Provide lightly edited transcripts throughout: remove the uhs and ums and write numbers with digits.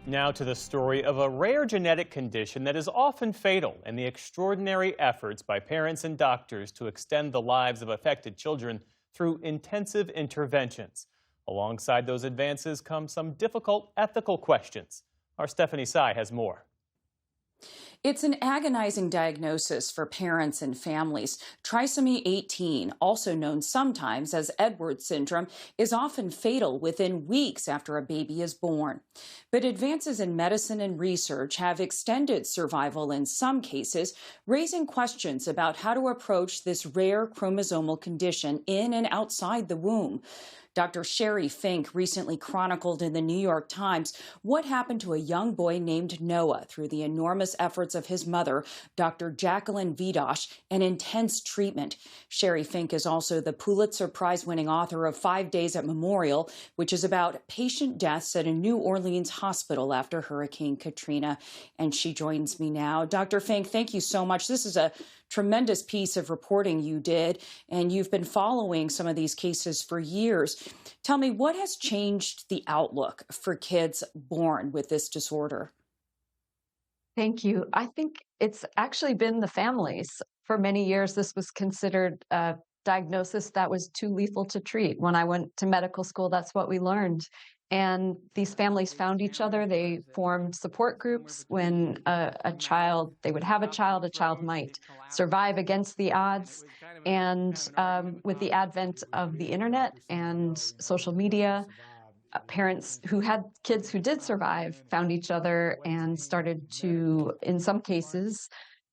Now to the story of a rare genetic condition that is often fatal and the extraordinary efforts by parents and doctors to extend the lives of affected children through intensive interventions. Alongside those advances come some difficult ethical questions. Our Stephanie Sy has more. It's an agonizing diagnosis for parents and families. Trisomy 18, also known sometimes as Edwards syndrome, is often fatal within weeks after a baby is born. But advances in medicine and research have extended survival in some cases, raising questions about how to approach this rare chromosomal condition in and outside the womb. Dr. Sherry Fink recently chronicled in the New York Times what happened to a young boy named Noah through the enormous efforts of his mother, Dr. Jacqueline Vidosh, and intense treatment. Sherry Fink is also the Pulitzer Prize-winning author of 5 Days at Memorial, which is about patient deaths at a New Orleans hospital after Hurricane Katrina. And she joins me now. Dr. Fink, thank you so much. This is a tremendous piece of reporting you did, and you've been following some of these cases for years. Tell me, what has changed the outlook for kids born with this disorder? Thank you. I think it's actually been the families. For many years, this was considered a diagnosis that was too lethal to treat. When I went to medical school, that's what we learned. And these families found each other. They formed support groups. When they would have a child might survive against the odds. And with the advent of the internet and social media, parents who had kids who did survive found each other and started to, in some cases,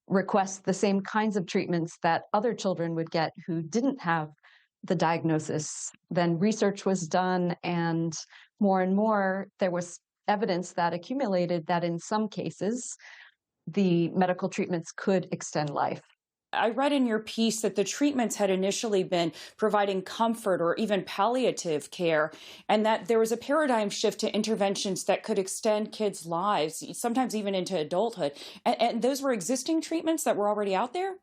request the same kinds of treatments that other children would get who didn't have the diagnosis. Then research was done, and more there was evidence that accumulated that in some cases the medical treatments could extend life. I read in your piece that the treatments had initially been providing comfort or even palliative care, and that there was a paradigm shift to interventions that could extend kids' lives, sometimes even into adulthood. And those were existing treatments that were already out there?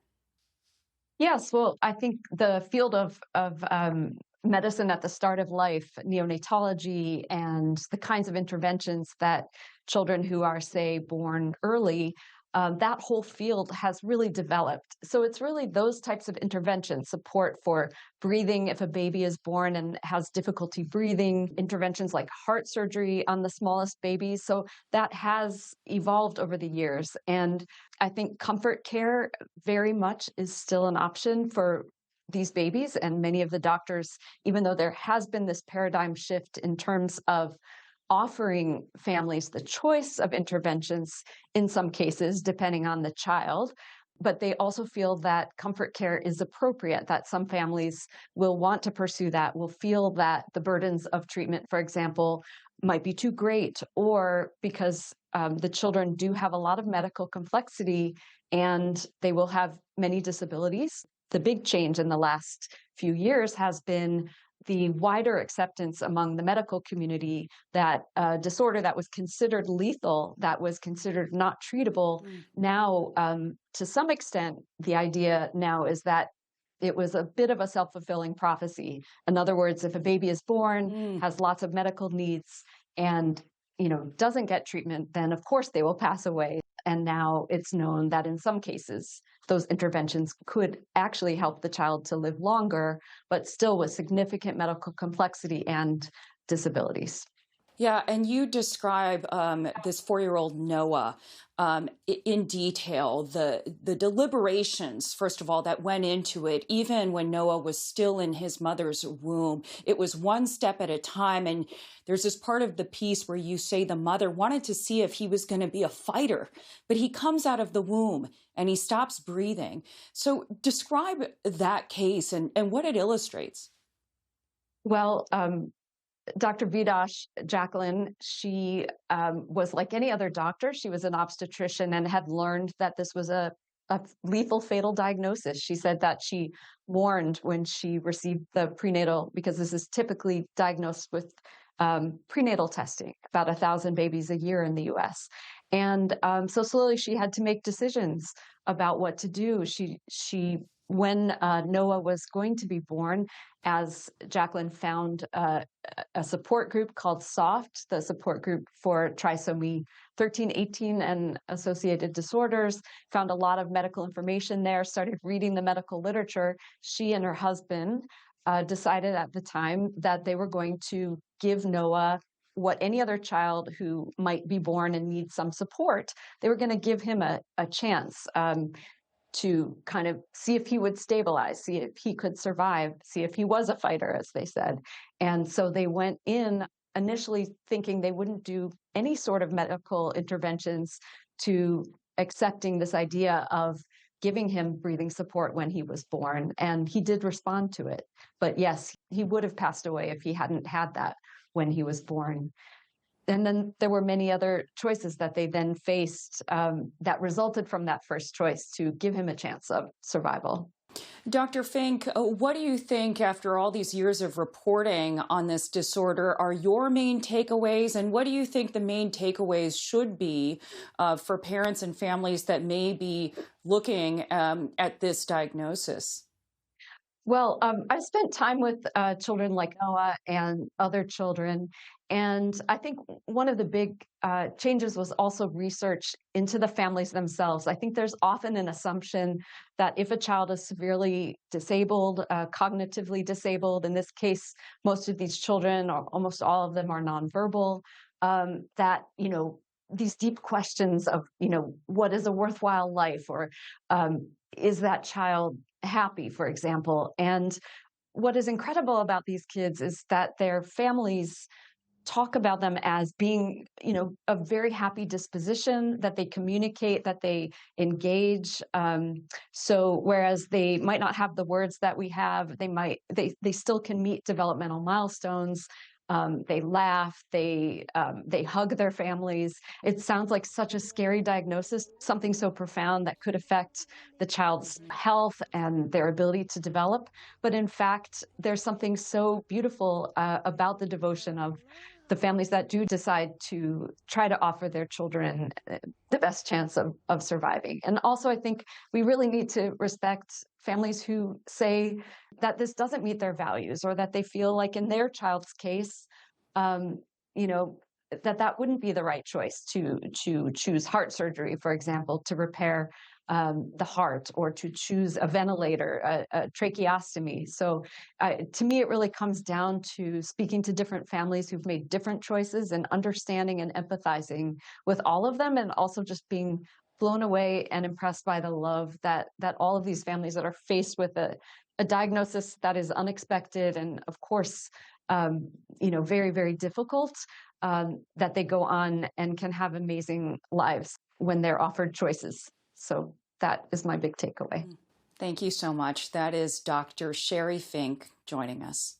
Yes, well, I think the field of medicine at the start of life, neonatology, and the kinds of interventions that children who are, say, born early, that whole field has really developed. So it's really those types of interventions, support for breathing if a baby is born and has difficulty breathing, interventions like heart surgery on the smallest babies. So that has evolved over the years. And I think comfort care very much is still an option for these babies. And many of the doctors, even though there has been this paradigm shift in terms of offering families the choice of interventions in some cases, depending on the child, but they also feel that comfort care is appropriate, that some families will want to pursue that, will feel that the burdens of treatment, for example, might be too great, or because the children do have a lot of medical complexity and they will have many disabilities. The big change in the last few years has been the wider acceptance among the medical community that a disorder that was considered lethal, that was considered not treatable, now, to some extent, the idea now is that it was a bit of a self-fulfilling prophecy. In other words, if a baby is born, has lots of medical needs, and doesn't get treatment, then of course they will pass away. And now it's known that in some cases, those interventions could actually help the child to live longer, but still with significant medical complexity and disabilities. Yeah, and you describe this 4-year-old Noah in detail, the deliberations, first of all, that went into it, even when Noah was still in his mother's womb. It was one step at a time, and there's this part of the piece where you say the mother wanted to see if he was going to be a fighter, but he comes out of the womb and he stops breathing. So describe that case and what it illustrates. Well, Dr. Vidosh, Jacqueline, she was like any other doctor. She was an obstetrician and had learned that this was a lethal fatal diagnosis. She said that she warned when she received the prenatal, because this is typically diagnosed with prenatal testing, about 1,000 babies a year in the US. And so slowly she had to make decisions about what to do. She when Noah was going to be born, as Jacqueline found a support group called SOFT, the support group for trisomy 13, 18, and associated disorders, found a lot of medical information there, started reading the medical literature. She and her husband decided at the time that they were going to give Noah what any other child who might be born and need some support, they were going to give him a chance to kind of see if he would stabilize, see if he could survive, see if he was a fighter, as they said. And so they went in initially thinking they wouldn't do any sort of medical interventions, to accepting this idea of giving him breathing support when he was born. And he did respond to it. But yes, he would have passed away if he hadn't had that when he was born. And then there were many other choices that they then faced that resulted from that first choice to give him a chance of survival. Dr. Fink, what do you think, after all these years of reporting on this disorder, are your main takeaways? And what do you think the main takeaways should be for parents and families that may be looking at this diagnosis? Well, I've spent time with children like Noah and other children, and I think one of the big changes was also research into the families themselves. I think there's often an assumption that if a child is severely disabled, cognitively disabled, in this case, most of these children, or almost all of them, are nonverbal, that, these deep questions of, what is a worthwhile life, or is that child happy, for example. And what is incredible about these kids is that their families talk about them as being, a very happy disposition, that they communicate, that they engage. So whereas they might not have the words that we have, they still can meet developmental milestones. They laugh, they hug their families. It sounds like such a scary diagnosis, something so profound that could affect the child's health and their ability to develop. But in fact, there's something so beautiful about the devotion of the families that do decide to try to offer their children the best chance of surviving. And also, I think we really need to respect families who say that this doesn't meet their values, or that they feel like in their child's case, that wouldn't be the right choice to choose heart surgery, for example, to repair the heart, or to choose a ventilator, a tracheostomy. So to me, it really comes down to speaking to different families who've made different choices, and understanding and empathizing with all of them, and also just being blown away and impressed by the love that all of these families that are faced with a diagnosis that is unexpected, and of course, very, very difficult, that they go on and can have amazing lives when they're offered choices. So that is my big takeaway. Thank you so much. That is Dr. Sherry Fink joining us.